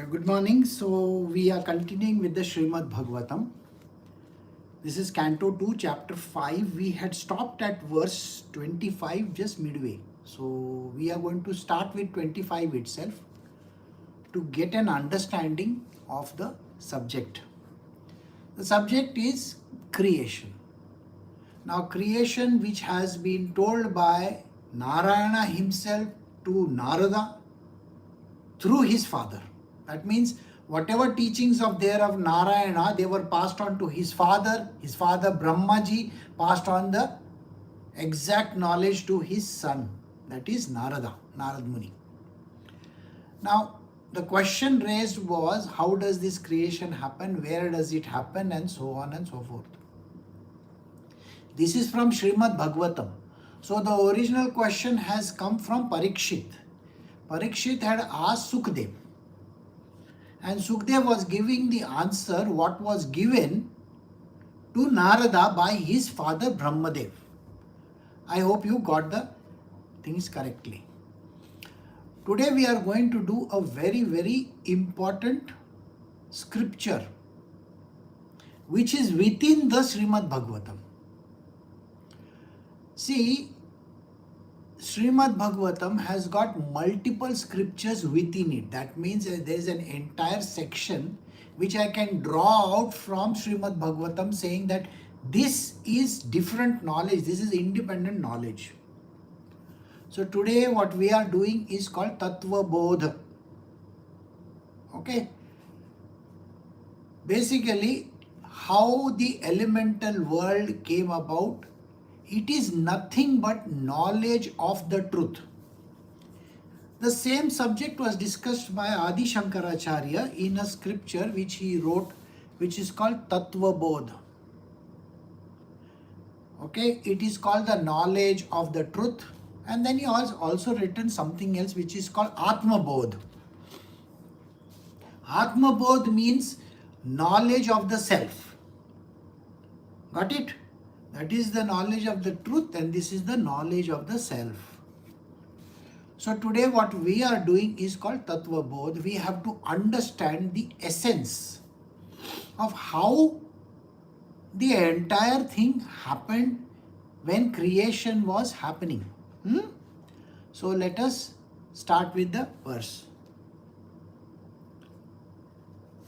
Good morning. So we are continuing with the Srimad Bhagavatam. This is Canto 2, Chapter 5. We had stopped at verse 25, just midway. So we are going to start with 25 itself to get an understanding of the subject. The subject is creation. Now, creation which has been told by Narayana himself to Narada through his father. That means whatever teachings of Narayana, they were passed on to his father Brahmaji passed on the exact knowledge to his son, that is Narad Muni. Now, the question raised was, how does this creation happen, where does it happen, and so on and so forth. This is from Srimad Bhagavatam. So the original question has come from Parikshit. Parikshit had asked Sukdev, and Sukdev was giving the answer what was given to Narada by his father Brahmadev. I hope you got the things correctly. Today we are going to do a very, very important scripture which is within the Srimad Bhagavatam. See, Srimad Bhagavatam has got multiple scriptures within it. That means there is an entire section which I can draw out from Srimad Bhagavatam saying that this is different knowledge, this is independent knowledge. So today what we are doing is called Tatvabodh. Okay. Basically, how the elemental world came about. It is nothing but knowledge of the truth. The same subject was discussed by Adi Shankaracharya in a scripture which he wrote, which is called Tatvabodh. Okay, it is called the knowledge of the truth. And then he has also written something else which is called Atmabodh. Atmabodh means knowledge of the self. Got it? That is the knowledge of the truth, and this is the knowledge of the self. So today what we are doing is called Tatvabodh. We have to understand the essence of how the entire thing happened when creation was happening. So let us start with the verse.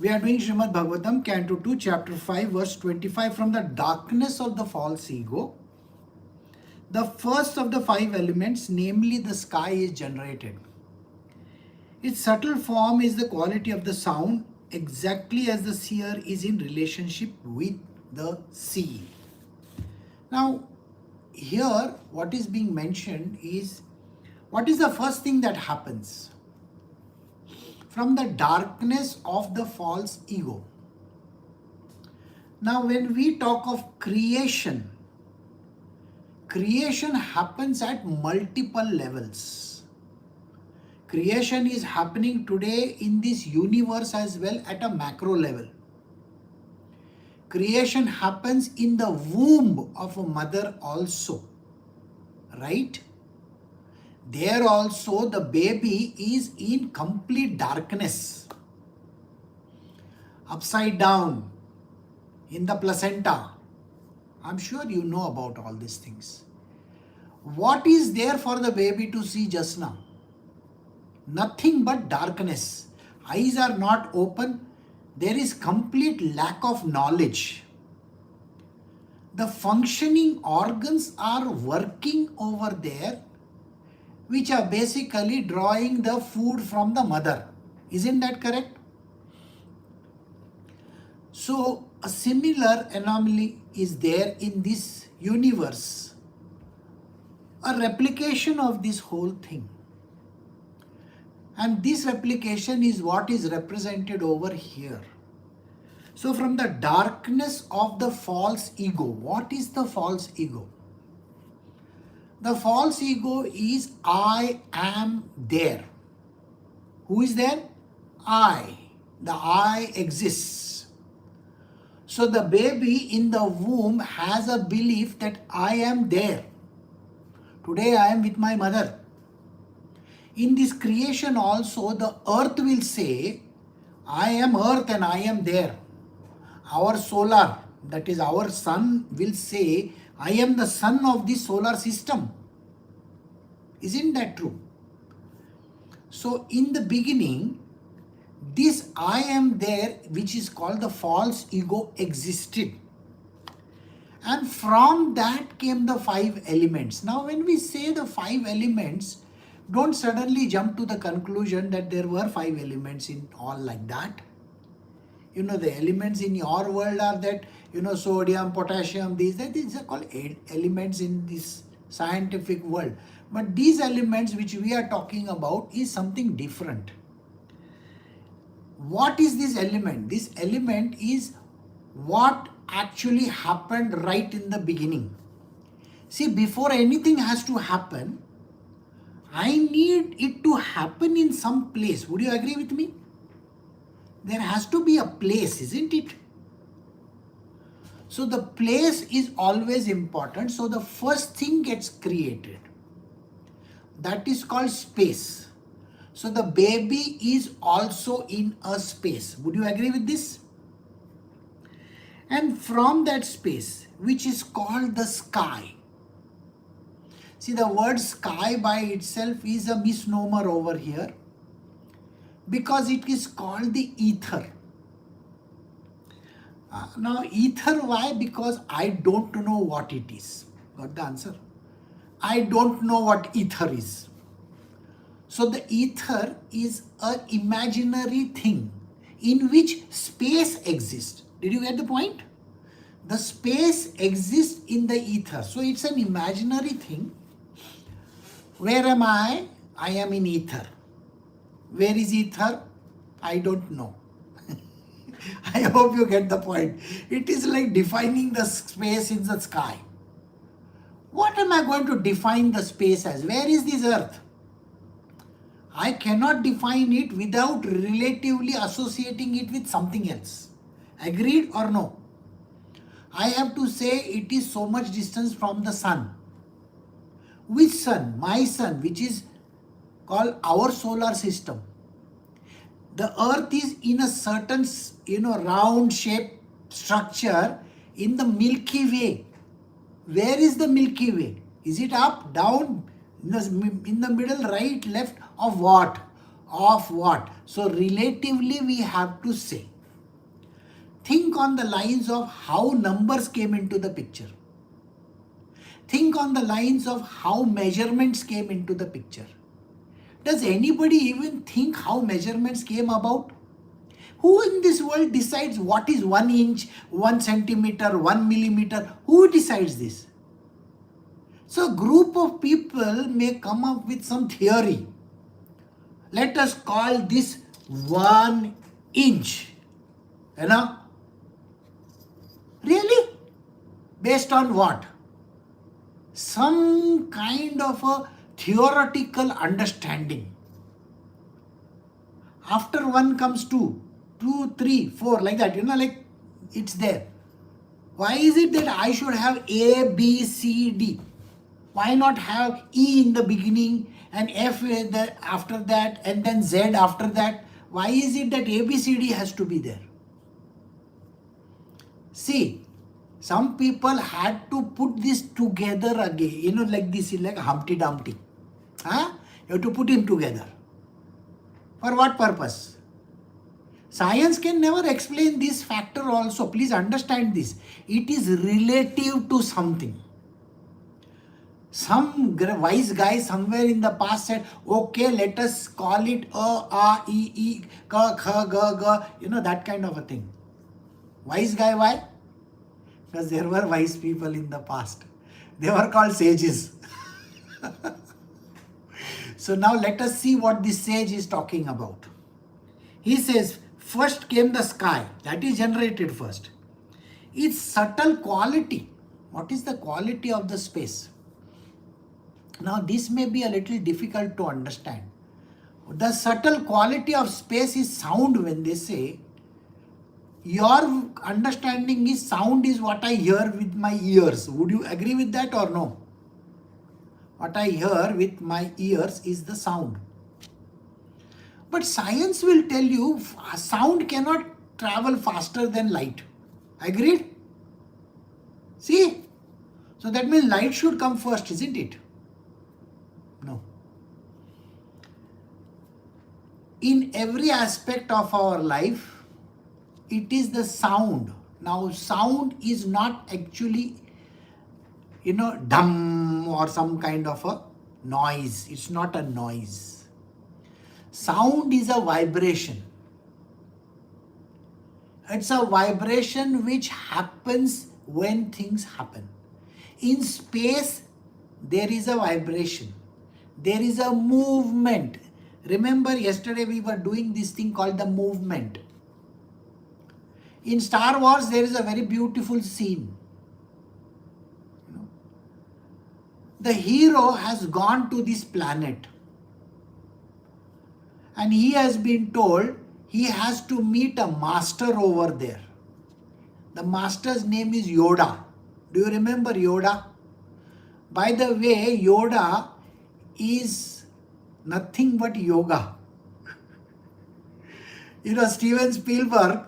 We are doing Srimad Bhagavatam, Canto 2, Chapter 5, verse 25. From the darkness of the false ego, the first of the five elements, namely the sky, is generated. Its subtle form is the quality of the sound, exactly as the seer is in relationship with the sea. Now, here what is being mentioned is, what is the first thing that happens? From the darkness of the false ego. Now, when we talk of creation, creation happens at multiple levels. Creation is happening today in this universe as well at a macro level. Creation happens in the womb of a mother also, right? There also the baby is in complete darkness, upside down, in the placenta. I'm sure you know about all these things. What is there for the baby to see just now? Nothing but darkness. Eyes are not open. There is complete lack of knowledge. The functioning organs are working over there, which are basically drawing the food from the mother. Isn't that correct? So a similar anomaly is there in this universe, a replication of this whole thing. And this replication is what is represented over here. So from the darkness of the false ego, what is the false ego? The false ego is I am there. Who is there? I. The I exists. So the baby in the womb has a belief that I am there. Today I am with my mother. In this creation also, the earth will say, I am earth and I am there. Our solar, that is our sun, will say, I am the sun of the solar system. Isn't that true? So in the beginning, this I am there, which is called the false ego, existed. And from that came the 5 elements. Now when we say the 5 elements, don't suddenly jump to the conclusion that there were 5 elements in all like that. The elements in your world are that, sodium, potassium, these are called elements in this scientific world. But these elements which we are talking about is something different. What is this element? This element is what actually happened right in the beginning. See, before anything has to happen, I need it to happen in some place. Would you agree with me? There has to be a place, isn't it? So the place is always important. So the first thing gets created. That is called space. So the baby is also in a space. Would you agree with this? And from that space, which is called the sky. See, the word sky by itself is a misnomer over here, because it is called the ether. Now ether, why? Because I don't know what it is. Got the answer? I don't know what ether is. So the ether is an imaginary thing in which space exists. Did you get the point? The space exists in the ether. So it's an imaginary thing. Where am I? I am in ether. Where is ether? I don't know. I hope you get the point. It is like defining the space in the sky. What am I going to define the space as? Where is this earth? I cannot define it without relatively associating it with something else. Agreed or no? I have to say it is so much distance from the sun. Which sun? My sun, which is called our solar system. The earth is in a certain, round shape structure in the Milky Way. Where is the Milky Way? Is it up, down, in the middle, right, left, of what? Of what? So relatively we have to say. Think on the lines of how numbers came into the picture. Think on the lines of how measurements came into the picture. Does anybody even think how measurements came about? Who in this world decides what is 1 inch, 1 centimeter, 1 millimeter? Who decides this? So a group of people may come up with some theory. Let us call this 1 inch. Really? Based on what? Some kind of a theoretical understanding. After 1 comes 2, 2, 3, 4, like that, like it's there. Why is it that I should have A, B, C, D? Why not have E in the beginning and F after that and then Z after that? Why is it that A, B, C, D has to be there? See, some people had to put this together again, like this, like Humpty Dumpty. You have to put him together. For what purpose? Science can never explain this factor also. Please understand this. It is relative to something. Some wise guy somewhere in the past said, okay, let us call it A, E, E, K, K, G, G, that kind of a thing. Wise guy, why? Because there were wise people in the past. They were called sages. So now let us see what this sage is talking about. He says, first came the sky. That is generated first. Its subtle quality. What is the quality of the space? Now this may be a little difficult to understand. The subtle quality of space is sound. When they say, your understanding is sound is what I hear with my ears. Would you agree with that or no? What I hear with my ears is the sound. But science will tell you sound cannot travel faster than light. Agreed? See? So that means light should come first, isn't it? No. In every aspect of our life, it is the sound. Now, sound is not actually, dumb or some kind of a noise. It's not a noise. Sound is a vibration. It's a vibration which happens when things happen. In space, there is a vibration. There is a movement. Remember, yesterday we were doing this thing called the movement. In Star Wars, there is a very beautiful scene. The hero has gone to this planet and he has been told he has to meet a master over there. The master's name is Yoda. Do you remember Yoda? By the way, Yoda is nothing but yoga. Steven Spielberg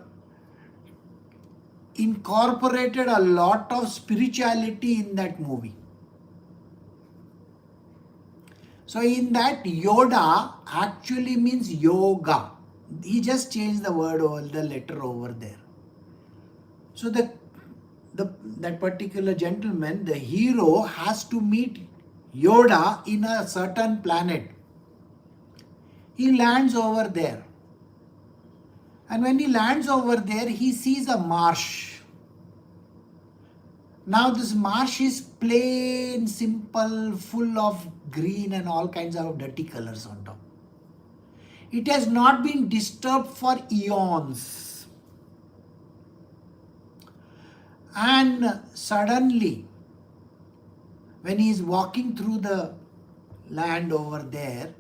incorporated a lot of spirituality in that movie. So in that, Yoda actually means yoga. He just changed the word over the letter over there. So that particular gentleman, the hero, has to meet Yoda in a certain planet. He lands over there. And when he lands over there, he sees a marsh. Now this marsh is plain, simple, full of green and all kinds of dirty colors on top. It has not been disturbed for eons. And suddenly, when he is walking through the land over there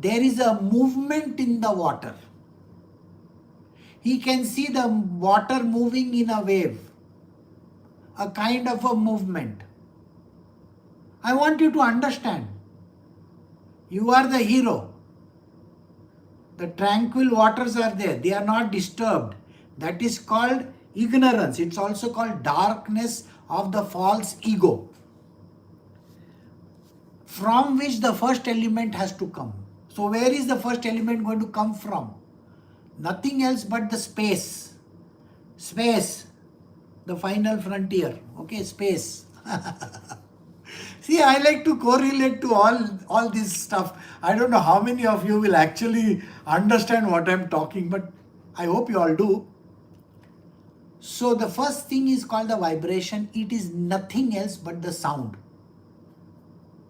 is a movement in the water. He can see the water moving in a wave, a kind of a movement. I want you to understand, you are the hero. The tranquil waters are there. They are not disturbed. That is called ignorance. It's also called darkness of the false ego, from which the first element has to come. So where is the first element going to come from? Nothing else but the space. Space, the final frontier. Okay, space. See, I like to correlate to all this stuff. I don't know how many of you will actually understand what I'm talking, but I hope you all do. So the first thing is called the vibration. It is nothing else but the sound.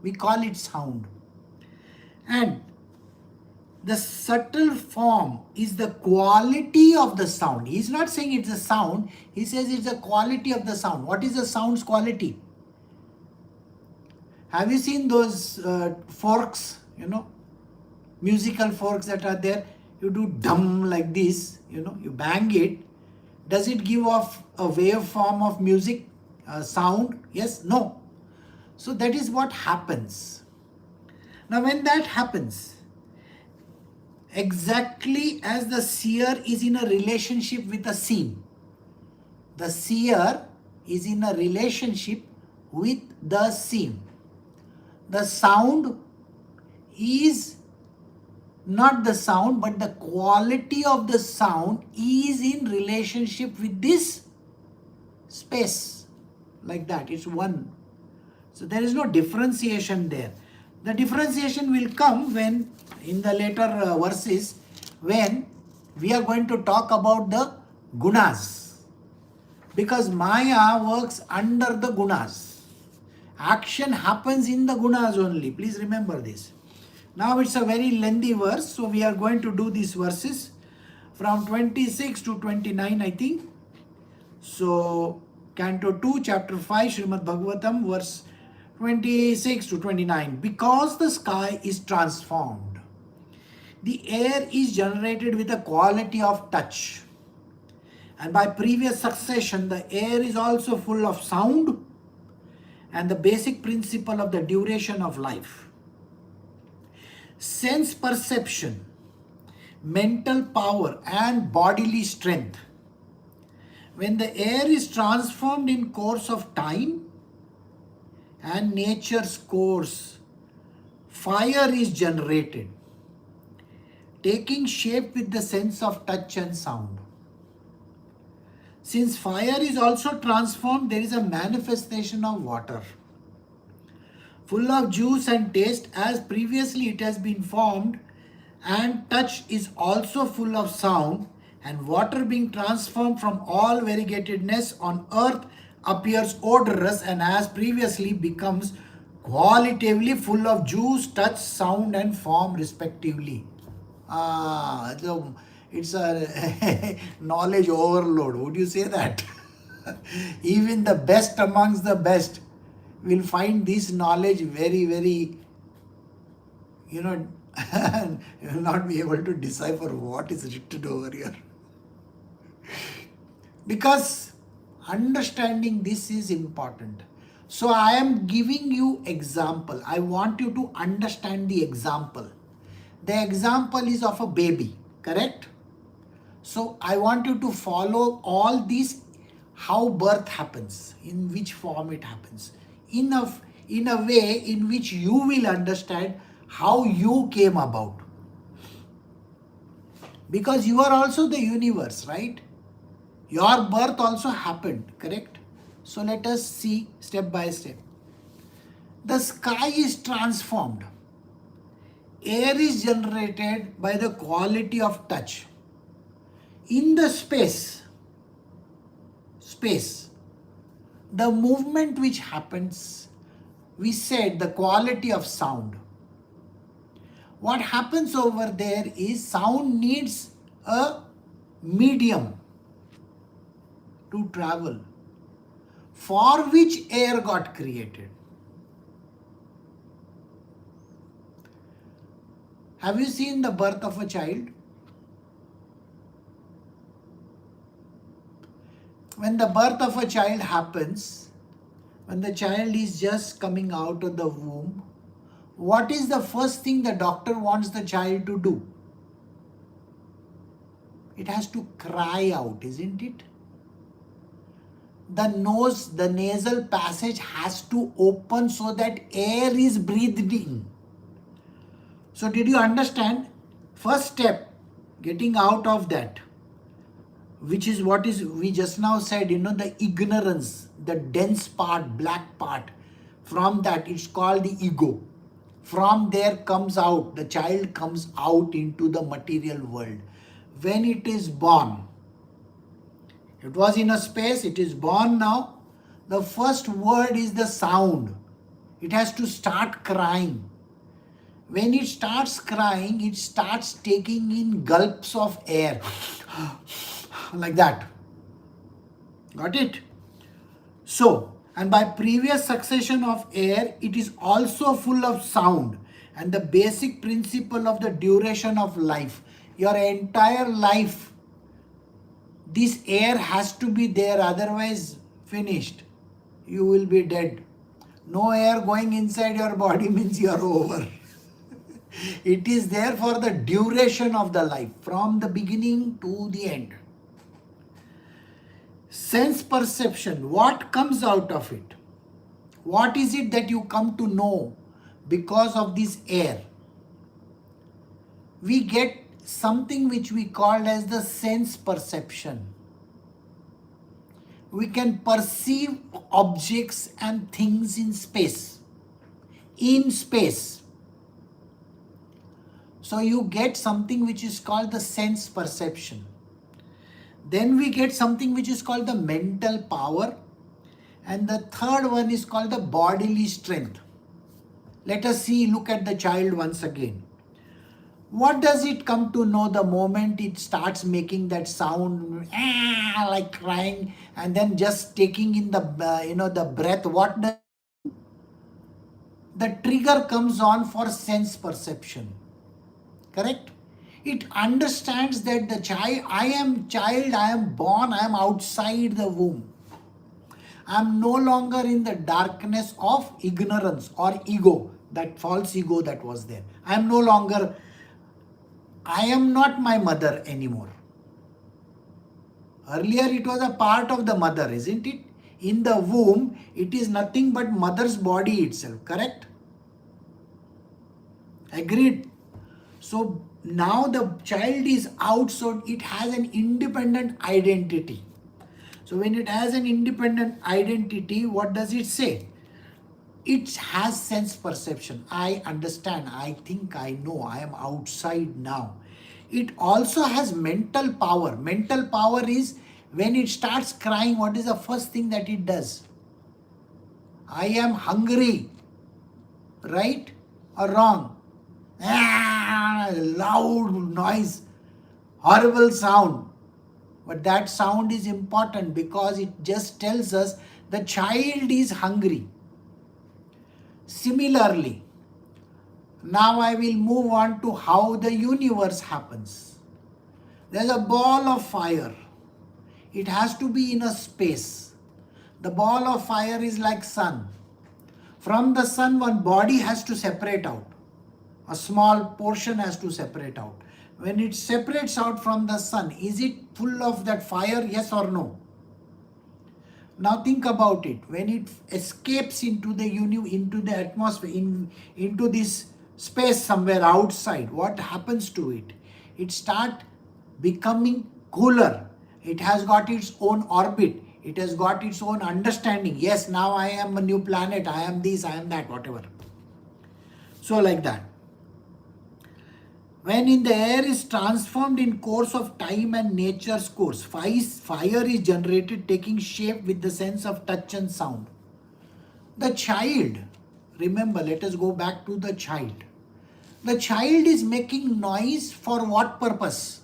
We call it sound. And the subtle form is the quality of the sound. He's not saying it's a sound. He says it's the quality of the sound. What is the sound's quality? Have you seen those forks, musical forks that are there? You do dum like this, you bang it. Does it give off a waveform of music, sound? Yes, no. So that is what happens. Now when that happens, exactly as the seer is in a relationship with the seen, the seer is in a relationship with the seen. The sound is not the sound, but the quality of the sound is in relationship with this space. Like that, it's one. So there is no differentiation there. The differentiation will come when, in the later verses, when we are going to talk about the gunas. Because Maya works under the gunas. Action happens in the gunas only. Please remember this. Now it's a very lengthy verse, so we are going to do these verses from 26 to 29, I think. So, Canto 2, Chapter 5, Srimad Bhagavatam, verse 26 to 29. Because the sky is transformed, the air is generated with a quality of touch. And by previous succession, the air is also full of sound and the basic principle of the duration of life. sense perception, mental power and bodily strength. When the air is transformed in course of time and nature's course, fire is generated, taking shape with the sense of touch and sound. Since fire is also transformed, there is a manifestation of water, full of juice and taste as previously it has been formed, and touch is also full of sound, and water being transformed from all variegatedness on earth appears odorous and as previously becomes qualitatively full of juice, touch, sound and form respectively. So it's a knowledge overload. Would you say that? Even the best amongst the best will find this knowledge very, very, you will not be able to decipher what is written over here. Because understanding this is important. So I am giving you example. I want you to understand the example. The example is of a baby, correct? So I want you to follow all these, how birth happens, in which form it happens, in a way in which you will understand how you came about. Because you are also the universe, right? Your birth also happened, correct? So let us see step by step. The sky is transformed. Air is generated by the quality of touch. In the space, the movement which happens, we said the quality of sound. What happens over there is sound needs a medium to travel, for which air got created. Have you seen the birth of a child? When the birth of a child happens, when the child is just coming out of the womb, what is the first thing the doctor wants the child to do? It has to cry out, isn't it? The nose, the nasal passage has to open so that air is breathed in. So did you understand? First step, getting out of that, which is what is we just now said, the ignorance, the dense part, black part. From that, it's called the ego. From there comes out, the child comes out into the material world. When it is born, it was in a space, it is born now. The first word is the sound. It has to start crying. When it starts crying, it starts taking in gulps of air. Like that. Got it? So, and by previous succession of air, it is also full of sound. And the basic principle of the duration of life. Your entire life, this air has to be there, otherwise finished. You will be dead. No air going inside your body means you are over. It is there for the duration of the life, from the beginning to the end. Sense perception, what comes out of it? What is it that you come to know because of this air? We get something which we call as the sense perception. We can perceive objects and things in space. In space. So you get something which is called the sense perception. Then we get something which is called the mental power. And the third one is called the bodily strength. Let us look at the child once again. What does it come to know the moment it starts making that sound, like crying, and then just taking in the, the breath? What does the trigger comes on for sense perception? Correct? It understands that the child, I am born, I am outside the womb. I am no longer in the darkness of ignorance or ego. that false ego that was there. I am not my mother anymore. Earlier it was a part of the mother, isn't it? In the womb, it is nothing but mother's body itself, correct? Agreed? So now the child is out, so it has an independent identity. So when it has an independent identity, what does it say? It has sense perception. I understand, I think, I know, I am outside now. It also has mental power. Mental power is when it starts crying, what is the first thing that it does? I am hungry. Right or wrong? Loud noise, horrible sound. But that sound is important because it just tells us the child is hungry. Similarly, now I will move on to how the universe happens. There's a ball of fire. It has to be in a space. The ball of fire is like sun. From the sun, one body has to separate out. A small portion has to separate out. When it separates out from the sun, is it full of that fire? Yes or no? Now think about it. When it escapes into the atmosphere, into this space somewhere outside, what happens to it? It starts becoming cooler. It has got its own orbit. It has got its own understanding. Yes, now I am a new planet. I am this, I am that, whatever. So like that. When in the air is transformed in course of time and nature's course, fire is generated taking shape with the sense of touch and sound. The child, remember, let us go back to the child. The child is making noise for what purpose?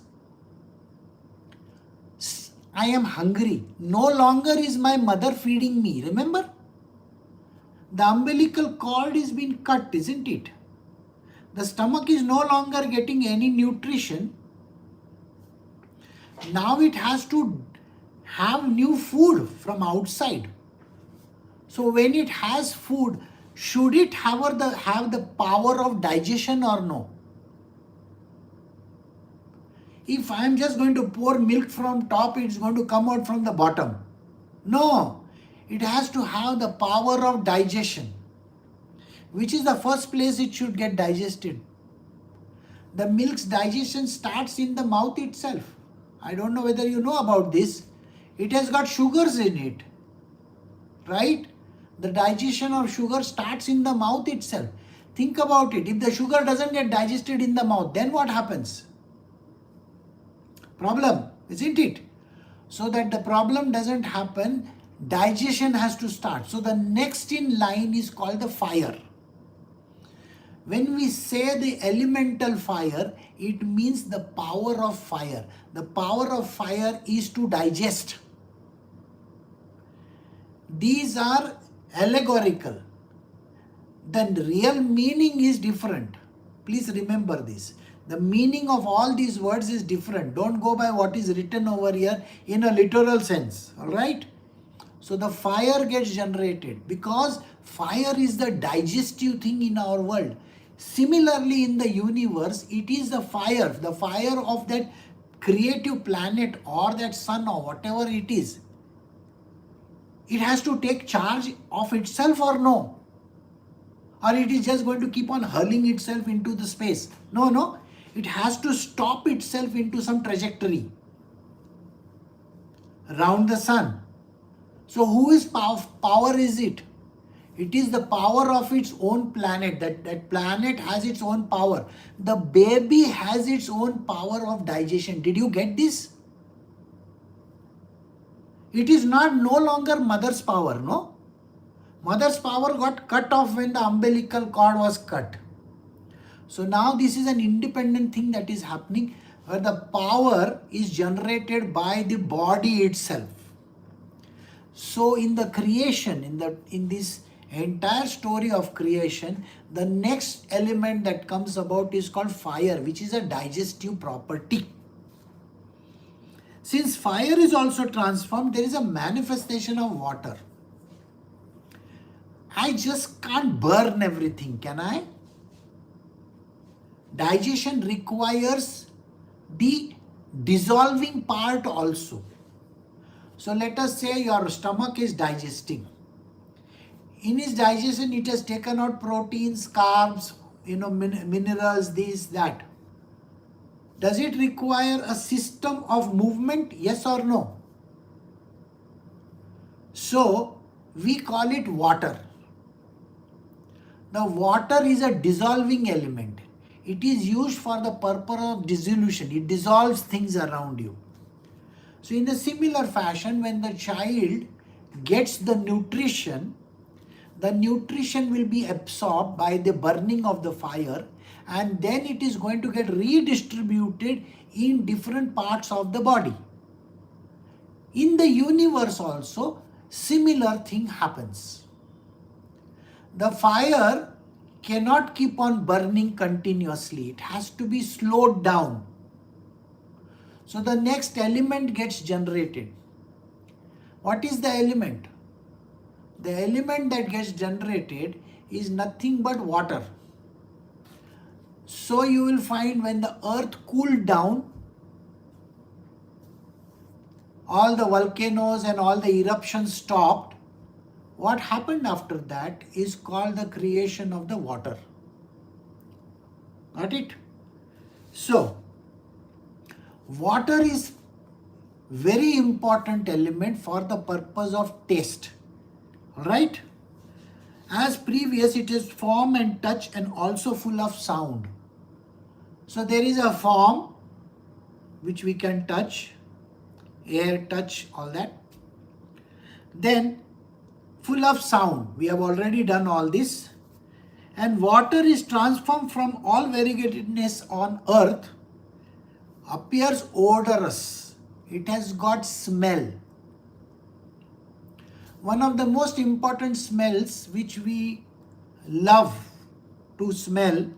I am hungry. No longer is my mother feeding me. Remember? The umbilical cord is being cut, isn't it? The stomach is no longer getting any nutrition. Now it has to have new food from outside. So when it has food, should it have the power of digestion or no? If I am just going to pour milk from top, it's going to come out from the bottom. No, it has to have the power of digestion. Which is the first place it should get digested? The milk's digestion starts in the mouth itself. I don't know whether you know about this. It has got sugars in it. Right? The digestion of sugar starts in the mouth itself. Think about it. If the sugar doesn't get digested in the mouth, then what happens? Problem, isn't it? So that the problem doesn't happen, digestion has to start. So the next in line is called the fire. When we say the elemental fire, it means the power of fire. The power of fire is to digest. These are allegorical. The real meaning is different. Please remember this. The meaning of all these words is different. Don't go by what is written over here in a literal sense. Alright? So the fire gets generated because fire is the digestive thing in our world. Similarly, in the universe, it is the fire of that creative planet or that sun or whatever it is. It has to take charge of itself or no? Or it is just going to keep on hurling itself into the space? No. It has to stop itself into some trajectory around the sun. So whose power is it? It is the power of its own planet. That planet has its own power. The baby has its own power of digestion. Did you get this? It is no longer mother's power, no? Mother's power got cut off when the umbilical cord was cut. So now this is an independent thing that is happening where the power is generated by the body itself. So in the creation, in this entire story of creation, the next element that comes about is called fire, which is a digestive property. Since fire is also transformed, there is a manifestation of water. I just can't burn everything, can I? Digestion requires the dissolving part also. So let us say your stomach is digesting. In its digestion, it has taken out proteins, carbs, minerals, this, that. Does it require a system of movement? Yes or no? So we call it water. The water is a dissolving element. It is used for the purpose of dissolution. It dissolves things around you. So in a similar fashion, when the child gets the nutrition will be absorbed by the burning of the fire, and then it is going to get redistributed in different parts of the body. In the universe also, similar thing happens. The fire cannot keep on burning continuously. It has to be slowed down. So the next element gets generated. What is the element? The element that gets generated is nothing but water. So you will find when the earth cooled down, all the volcanoes and all the eruptions stopped. What happened after that is called the creation of the water. Got it? So, water is very important element for the purpose of taste. Right? As previous, it is form and touch and also full of sound. So there is a form which we can touch, air, touch, all that. Then full of sound. We have already done all this. And water is transformed from all variegatedness on earth, appears odorous. It has got smell. One of the most important smells which we love to smell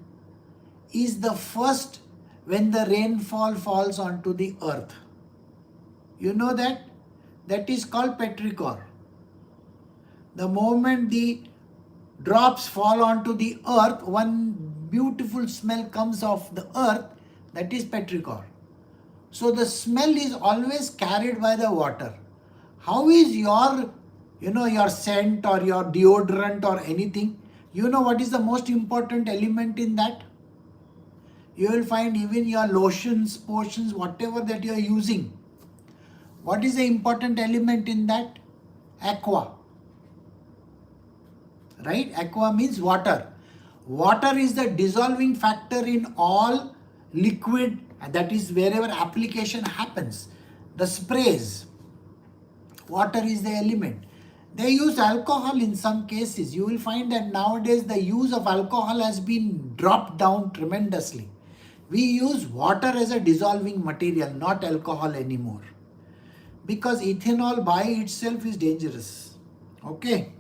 is the first when the rainfall falls onto the earth. You know that? That is called petrichor. The moment the drops fall onto the earth, one beautiful smell comes off the earth, that is petrichor. So the smell is always carried by the water. How is your scent or your deodorant or anything? You know what is the most important element in that? You will find even your lotions, potions, whatever that you are using. What is the important element in that? Aqua. Right? Aqua means water. Water is the dissolving factor in all liquid, that is wherever application happens. The sprays. Water is the element. They use alcohol in some cases. You will find that nowadays the use of alcohol has been dropped down tremendously. We use water as a dissolving material, not alcohol anymore. Because ethanol by itself is dangerous. Okay.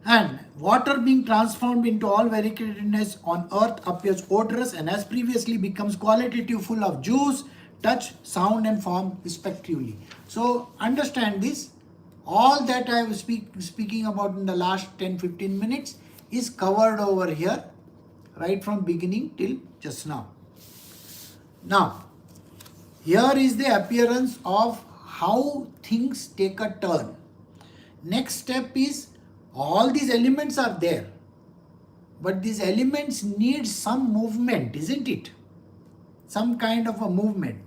And water being transformed into all variegatedness on earth appears odorous and as previously becomes qualitative, full of juice, touch, sound and form respectively. So understand this. All that I was speaking about in the last 10-15 minutes is covered over here, right from beginning till just now. Now, here is the appearance of how things take a turn. Next step is all these elements are there, but these elements need some movement, isn't it? Some kind of a movement.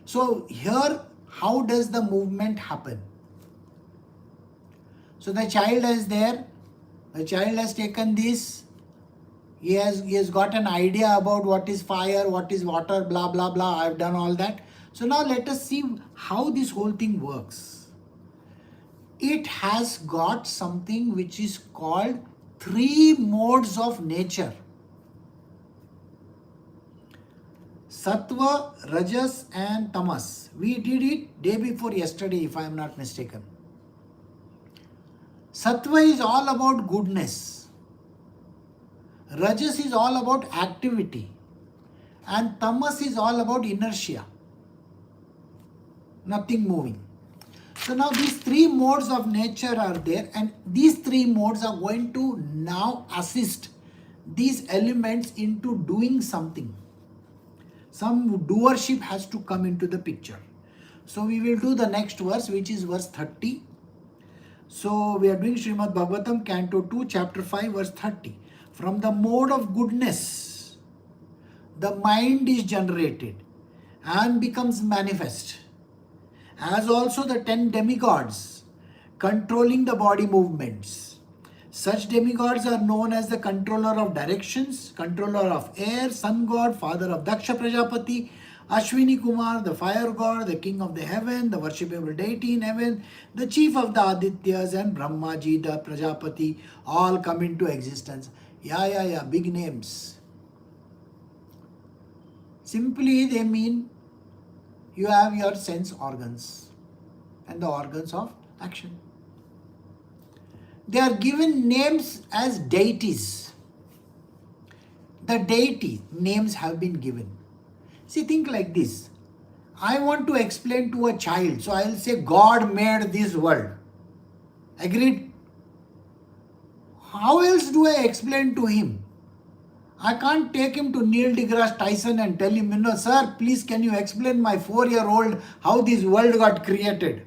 So here, how does the movement happen? So the child is there, the child has taken this, he has got an idea about what is fire, what is water, blah, blah, blah, I've done all that. So now let us see how this whole thing works. It has got something which is called 3 modes of nature. Sattva, Rajas and Tamas. We did it day before yesterday if I am not mistaken. Sattva is all about goodness. Rajas is all about activity. And Tamas is all about inertia. Nothing moving. So now these three modes of nature are there, and these three modes are going to now assist these elements into doing something. Some doership has to come into the picture. So we will do the next verse, which is verse 30. So we are doing Srimad Bhagavatam, Canto 2, Chapter 5, verse 30. From the mode of goodness, the mind is generated and becomes manifest, as also the 10 demigods controlling the body movements. Such demigods are known as the controller of directions, controller of air, sun god, father of Daksha Prajapati, Ashwini Kumar, the fire god, the king of the heaven, the worshipable deity in heaven, the chief of the Adityas, and Brahmaji, the Prajapati, all come into existence. Yeah, big names. Simply they mean you have your sense organs and the organs of action. They are given names as deities. The deity names have been given. See, think like this. I want to explain to a child, so I'll say God made this world. Agreed? How else do I explain to him? I can't take him to Neil deGrasse Tyson and tell him, sir, please can you explain my 4-year-old how this world got created?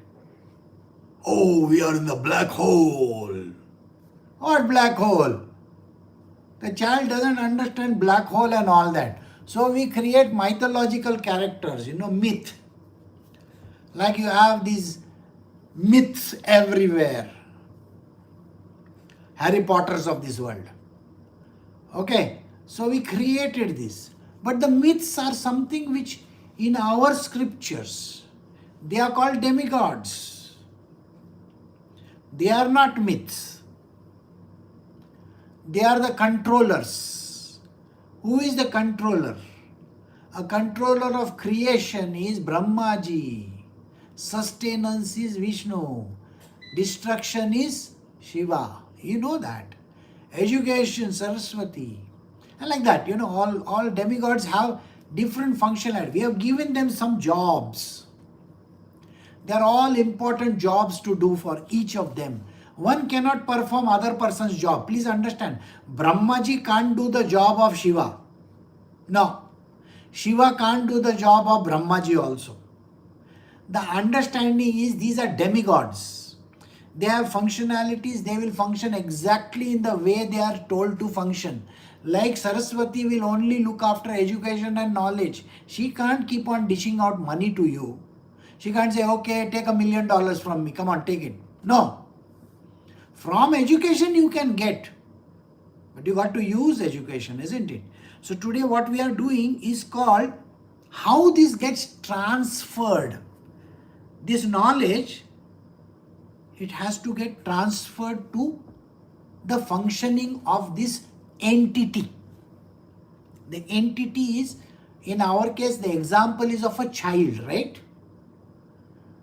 Oh, we are in the black hole. What black hole? The child doesn't understand black hole and all that. So we create mythological characters, myth. Like you have these myths everywhere. Harry Potters of this world. Okay, so we created this. But the myths are something which in our scriptures, they are called demigods. They are not myths. They are the controllers. Who is the controller? A controller of creation is Brahmaji. Sustenance is Vishnu. Destruction is Shiva. You know that. Education, Saraswati. And like that, all demigods have different functionality. We have given them some jobs. They are all important jobs to do for each of them. One cannot perform other person's job. Please understand. Brahmaji can't do the job of Shiva. No. Shiva can't do the job of Brahmaji also. The understanding is these are demigods. They have functionalities. They will function exactly in the way they are told to function. Like Saraswati will only look after education and knowledge. She can't keep on dishing out money to you. She can't say, okay, take $1 million from me. Come on, take it. No. From education you can get. But you got to use education, isn't it? So today what we are doing is called how this gets transferred. This knowledge, it has to get transferred to the functioning of this entity. The entity is, in our case, the example is of a child, right?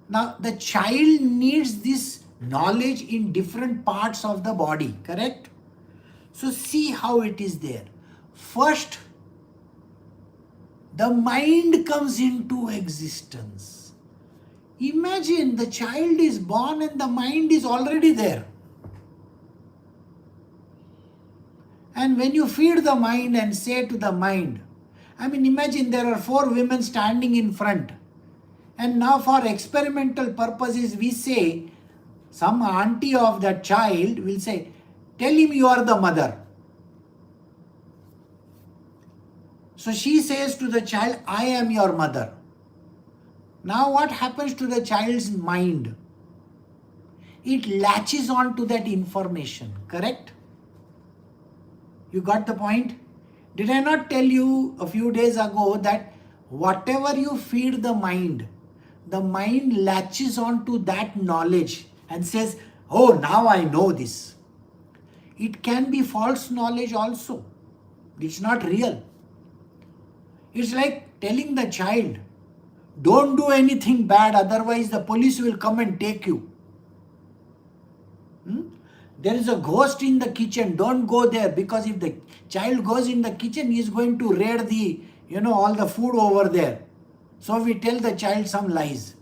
Now, the child needs this knowledge in different parts of the body, correct? So, see how it is there. First, the mind comes into existence. Imagine the child is born and the mind is already there. And when you feed the mind and say to the mind, imagine there are 4 women standing in front. And now for experimental purposes, we say, some auntie of that child will say, tell him you are the mother. So she says to the child, I am your mother. Now what happens to the child's mind? It latches on to that information, correct? You got the point? Did I not tell you a few days ago that whatever you feed the mind latches on to that knowledge and says, oh, now I know this. It can be false knowledge also. It's not real. It's like telling the child, don't do anything bad, otherwise the police will come and take you. There is a ghost in the kitchen, don't go there, because if the child goes in the kitchen, he is going to raid the, all the food over there. So we tell the child some lies.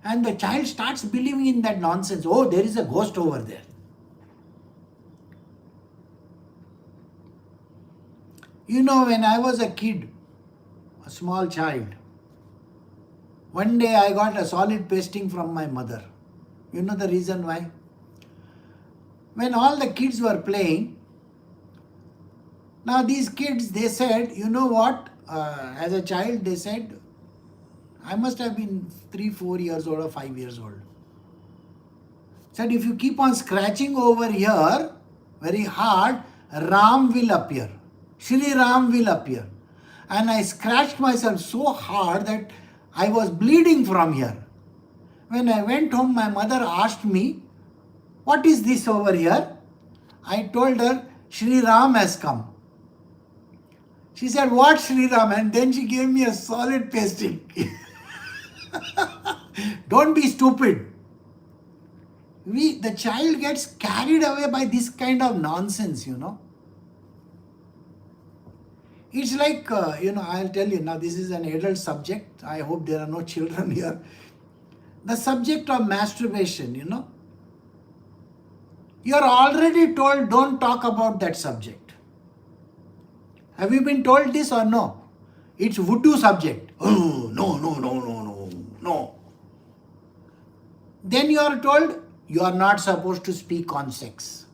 And the child starts believing in that nonsense. Oh, there is a ghost over there. You know, when I was a kid, a small child, one day I got a solid pasting from my mother. You know the reason why? When all the kids were playing, now these kids, they said, you know what? As a child, they said, I must have been 3, 4 years old or 5 years old. Said, if you keep on scratching over here very hard, Ram will appear. Shri Ram will appear. And I scratched myself so hard that I was bleeding from here. When I went home, my mother asked me, what is this over here? I told her, Shri Ram has come. She said, what Shri Ram? And then she gave me a solid pasting. Don't be stupid. The child gets carried away by this kind of nonsense, you know. It's like, I'll tell you now, this is an adult subject. I hope there are no children here. The subject of masturbation, you know. You are already told don't talk about that subject. Have you been told this or no? It's voodoo subject. Oh, no. Then you are told you are not supposed to speak on sex.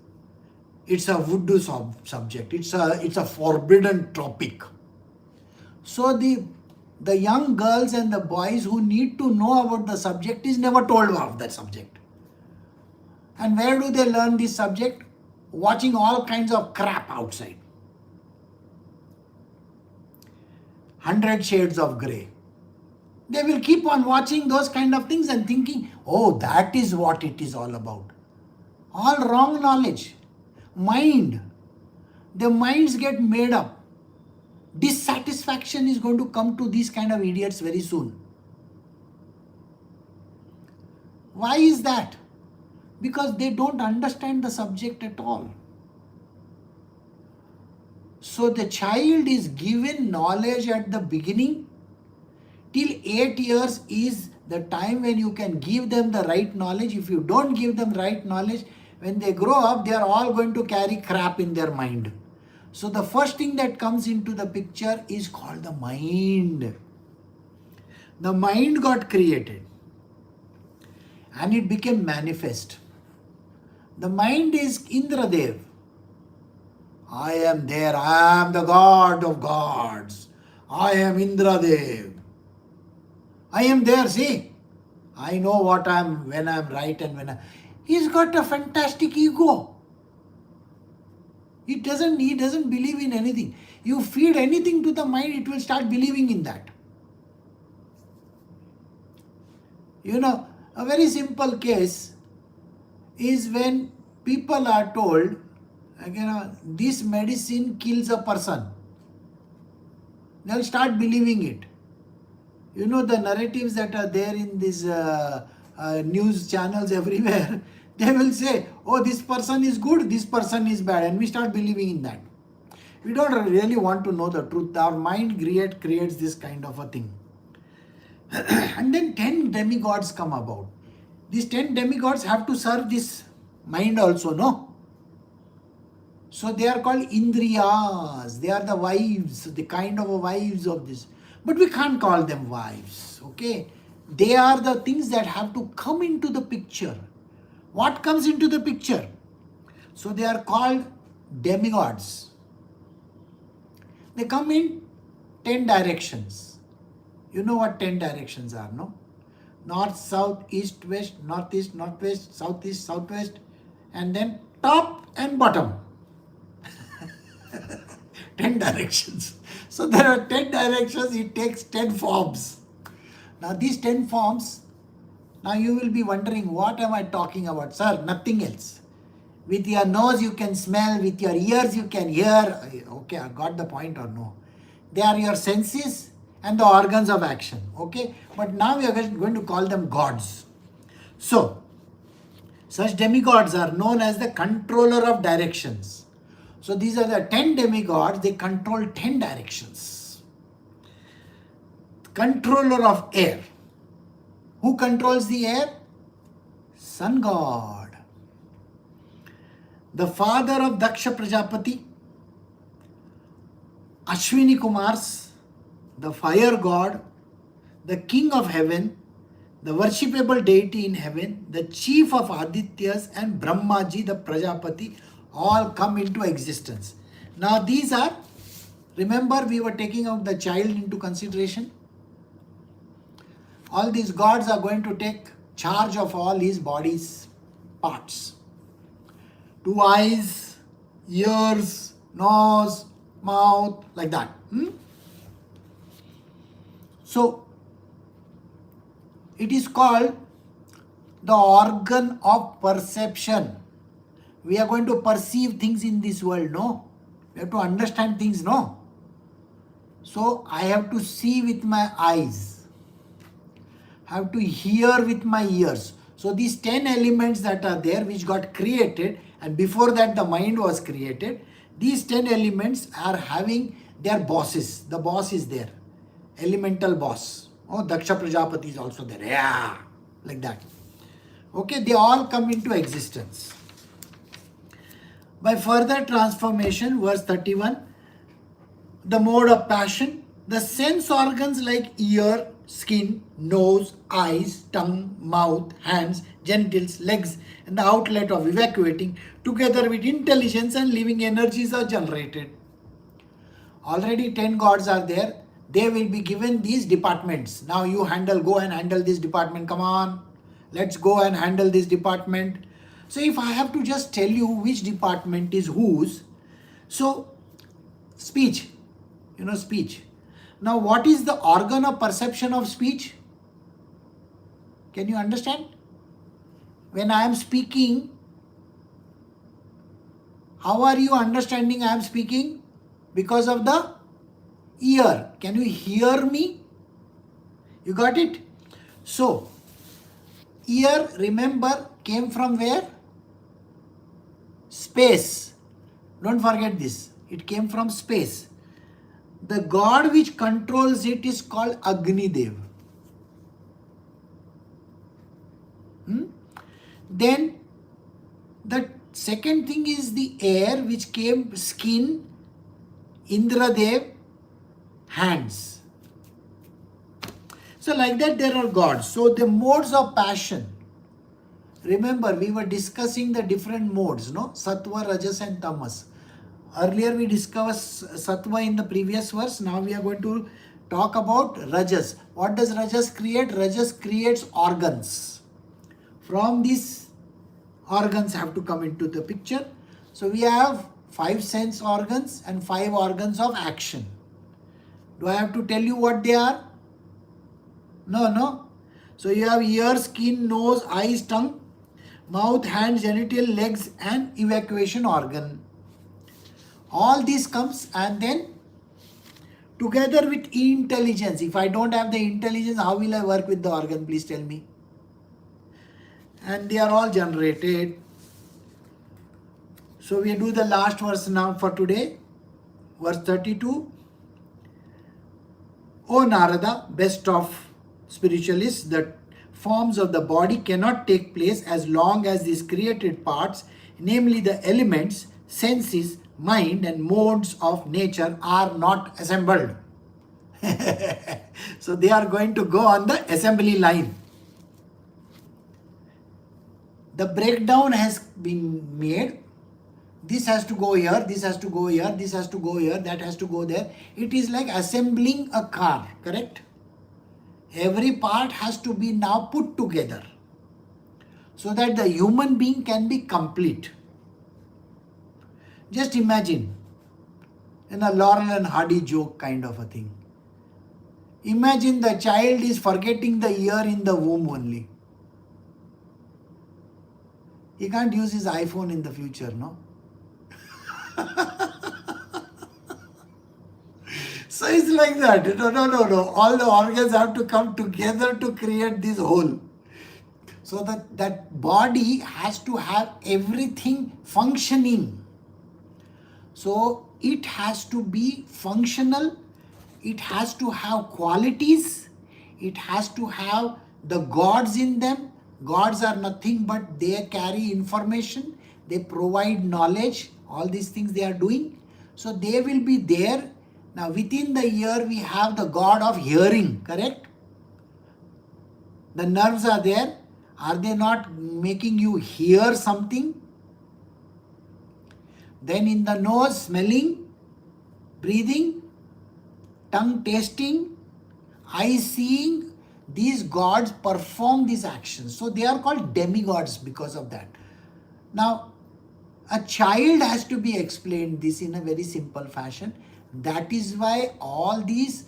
It's a voodoo subject. It's a forbidden topic. So the young girls and the boys who need to know about the subject is never told of that subject. And where do they learn this subject? Watching all kinds of crap outside. 100 Shades of Grey. They will keep on watching those kind of things and thinking, oh, that is what it is all about. All wrong knowledge. Mind. Their minds get made up. Dissatisfaction is going to come to these kind of idiots very soon. Why is that? Because they don't understand the subject at all. So the child is given knowledge at the beginning. Till 8 years is the time when you can give them the right knowledge. If you don't give them right knowledge, when they grow up, they are all going to carry crap in their mind. So the first thing that comes into the picture is called the mind. The mind got created and it became manifest. The mind is Indradev. I am there. I am the God of gods. I am Indradev. I am there, see. I know what I am, when I am right and when I... He's got a fantastic ego. He doesn't believe in anything. You feed anything to the mind, it will start believing in that. You know, a very simple case is when people are told, this medicine kills a person. They'll start believing it. You know, the narratives that are there in these news channels everywhere, they will say, oh, this person is good, this person is bad, and we start believing in that. We don't really want to know the truth. Our mind creates this kind of a thing. And then 10 demigods come about. These 10 demigods have to serve this mind also, no? So they are called Indriyas. They are the wives, the kind of wives of this. But we can't call them wives, okay? They are the things that have to come into the picture. What comes into the picture? So they are called demigods. They come in 10 directions. You know what 10 directions are, no? North, south, east, west, northeast, northwest, southeast, southwest, and then top and bottom. 10 directions. So there are 10 directions, it takes 10 forms. Now these 10 forms, now you will be wondering, what am I talking about? Sir, nothing else. With your nose you can smell, with your ears you can hear. Okay, I got the point or no? They are your senses and the organs of action. Okay, but now we are going to call them gods. So, such demigods are known as the controller of directions. So these are the 10 demigods, they control 10 directions. Controller of air. Who controls the air? Sun God. The father of Daksha Prajapati, Ashwini Kumars, the fire god, the king of heaven, the worshipable deity in heaven, the chief of Adityas, and Brahmaji, the Prajapati, all come into existence. Now these are, remember we were taking out the child into consideration. All these gods are going to take charge of all his body's parts. 2 eyes, ears, nose, mouth, like that. So, it is called the organ of perception. We are going to perceive things in this world, no? We have to understand things, no? So, I have to see with my eyes. I have to hear with my ears. So, these 10 elements that are there which got created, and before that the mind was created, these 10 elements are having their bosses. The boss is there. Elemental boss. Oh, Daksha Prajapati is also there. Yeah, like that. Okay, they all come into existence. By further transformation, verse 31, the mode of passion, the sense organs like ear, skin, nose, eyes, tongue, mouth, hands, genitals, legs, and the outlet of evacuating, together with intelligence and living energies are generated. Already 10 gods are there. They will be given these departments. Now you go and handle this department. Come on, let's go and handle this department. So if I have to just tell you which department is whose, so speech, speech. Now what is the organ of perception of speech? Can you understand? When I am speaking, how are you understanding I am speaking? Because of the ear. Can you hear me? You got it? So, ear, remember, came from where? Space. Don't forget this. It came from space. The god which controls it is called Agni Dev. Then the second thing is the air which came skin, Indra Dev, hands. So like that there are gods. So the modes of passion. Remember we were discussing the different modes, no? Sattva, Rajas and Tamas. Earlier we discussed Sattva in the previous verse. Now we are going to talk about Rajas. What does Rajas create? Rajas creates organs. From these organs have to come into the picture. So we have 5 sense organs and 5 organs of action. Do I have to tell you what they are? No. So you have ear, skin, nose, eyes, tongue, mouth, hand, genital, legs and evacuation organ. All this comes and then together with intelligence. If I don't have the intelligence, how will I work with the organ? Please tell me. And they are all generated. So we do the last verse now for today. Verse 32. O Narada, best of spiritualists, the forms of the body cannot take place as long as these created parts, namely the elements, senses, mind and modes of nature are not assembled. So they are going to go on the assembly line. The breakdown has been made. This has to go here, this has to go here, this has to go here, that has to go there. It is like assembling a car, correct? Every part has to be now put together so that the human being can be complete. Just imagine, in a Laurel and Hardy joke kind of a thing. Imagine the child is forgetting the ear in the womb only. He can't use his iPhone in the future, no? So it's like that. No. All the organs have to come together to create this whole. So that body has to have everything functioning. So it has to be functional. It has to have qualities. It has to have The gods in them, gods are nothing but they carry information, they provide knowledge, all these things they are doing. So they will be there. Now within the ear we have the god of hearing, correct? The nerves are there. Are they not making you hear something? Then in the nose, smelling, breathing, tongue tasting, eye seeing, these gods perform these actions. So they are called demigods because of that. Now, a child has to be explained this in a very simple fashion. That is why all these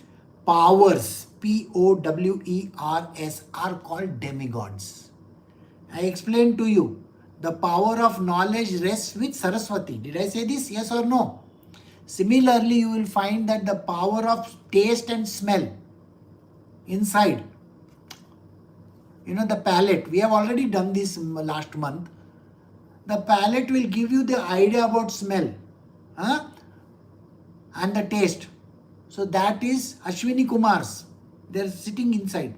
powers, Powers, are called demigods. I explained to you, the power of knowledge rests with Saraswati. Did I say this? Yes or no? Similarly, you will find that the power of taste and smell inside, the palate, we have already done this last month. The palate will give you the idea about smell and the taste. So that is Ashwini Kumars. They are sitting inside.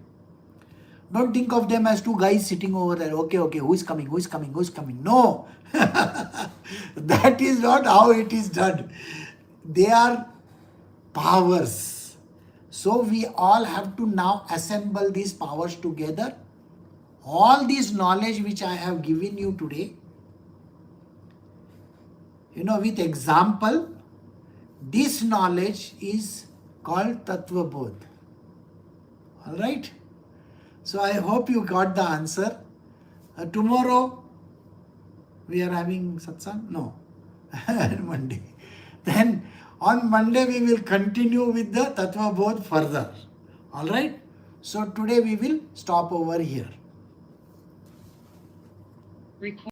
Don't think of them as two guys sitting over there. Okay, who is coming? No. That is not how it is done. They are powers. So we all have to now assemble these powers together. All this knowledge which I have given you today, with example, this knowledge is called Tatvabodh. Alright? So I hope you got the answer. Tomorrow we are having satsang? No. Monday. Then on Monday we will continue with the Tatvabodh further. Alright? So today we will stop over here.